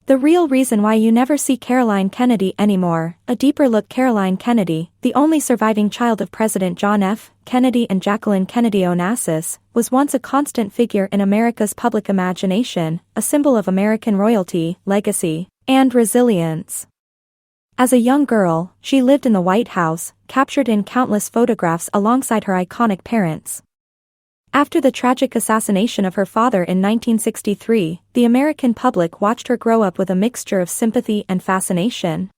The real reason why you never see Caroline Kennedy anymore. A deeper look. Caroline Kennedy, the only surviving child of President John F. Kennedy and Jacqueline Kennedy Onassis, was once a constant figure in America's public imagination, a symbol of American royalty, legacy, and resilience. As a young girl, she lived in the White House, captured in countless photographs alongside her iconic parents. After the tragic assassination of her father in 1963, the American public watched her grow up with a mixture of sympathy and fascination.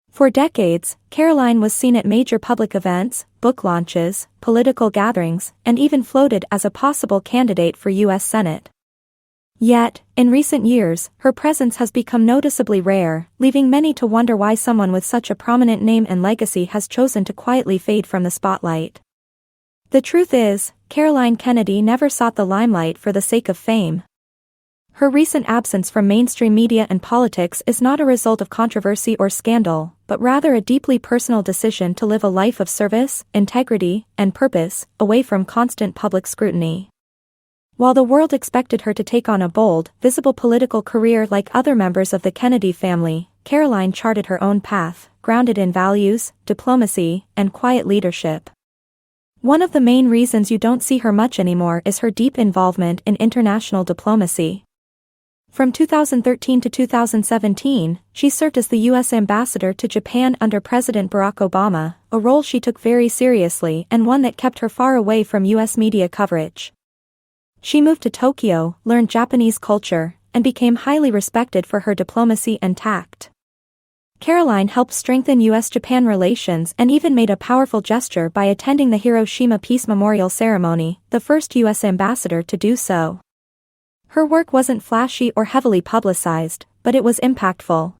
For decades, Caroline was seen at major public events, book launches, political gatherings, and even floated as a possible candidate for U.S. Senate. Yet, in recent years, her presence has become noticeably rare, leaving many to wonder why someone with such a prominent name and legacy has chosen to quietly fade from the spotlight. The truth is, Caroline Kennedy never sought the limelight for the sake of fame. Her recent absence from mainstream media and politics is not a result of controversy or scandal, but rather a deeply personal decision to live a life of service, integrity, and purpose, away from constant public scrutiny. While the world expected her to take on a bold, visible political career like other members of the Kennedy family, Caroline charted her own path, grounded in values, diplomacy, and quiet leadership. One of the main reasons you don't see her much anymore is her deep involvement in international diplomacy. From 2013 to 2017, she served as the U.S. ambassador to Japan under President Barack Obama, a role she took very seriously and one that kept her far away from U.S. media coverage. She moved to Tokyo, learned Japanese culture, and became highly respected for her diplomacy and tact. Caroline helped strengthen U.S.-Japan relations and even made a powerful gesture by attending the Hiroshima Peace Memorial Ceremony, the first U.S. ambassador to do so. Her work wasn't flashy or heavily publicized, but it was impactful.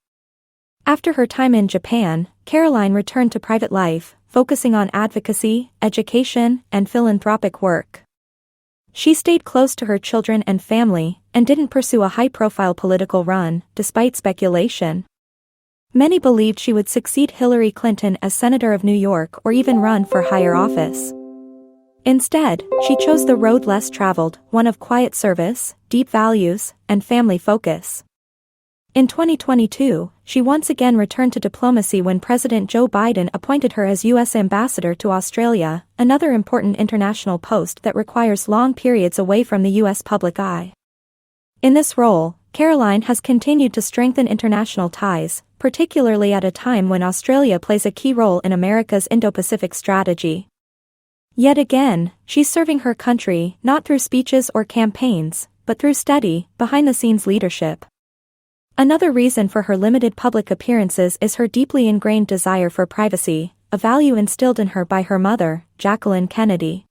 After her time in Japan, Caroline returned to private life, focusing on advocacy, education, and philanthropic work. She stayed close to her children and family, and didn't pursue a high-profile political run, despite speculation. Many believed she would succeed Hillary Clinton as Senator of New York or even run for higher office. Instead, she chose the road less traveled, one of quiet service, deep values, and family focus. In 2022, she once again returned to diplomacy when President Joe Biden appointed her as U.S. ambassador to Australia, another important international post that requires long periods away from the U.S. public eye. In this role, Caroline has continued to strengthen international ties, particularly at a time when Australia plays a key role in America's Indo-Pacific strategy. Yet again, she's serving her country not through speeches or campaigns, but through steady, behind-the-scenes leadership. Another reason for her limited public appearances is her deeply ingrained desire for privacy, a value instilled in her by her mother, Jacqueline Kennedy.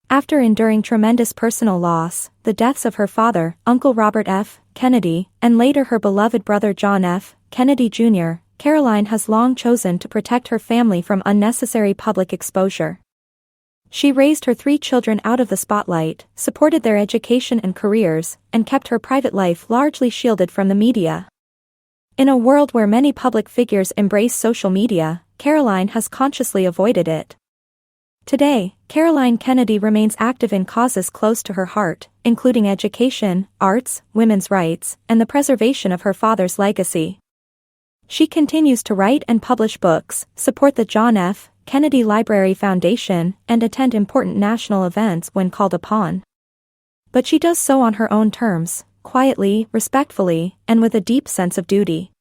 After enduring tremendous personal loss, the deaths of her father, Uncle Robert F. Kennedy, and later her beloved brother John F. Kennedy Jr., Caroline has long chosen to protect her family from unnecessary public exposure. She raised her 3 children out of the spotlight, supported their education and careers, and kept her private life largely shielded from the media. In a world where many public figures embrace social media, Caroline has consciously avoided it. Today, Caroline Kennedy remains active in causes close to her heart, including education, arts, women's rights, and the preservation of her father's legacy. She continues to write and publish books, support the John F. Kennedy Library Foundation, and attend important national events when called upon. But she does so on her own terms, quietly, respectfully, and with a deep sense of duty.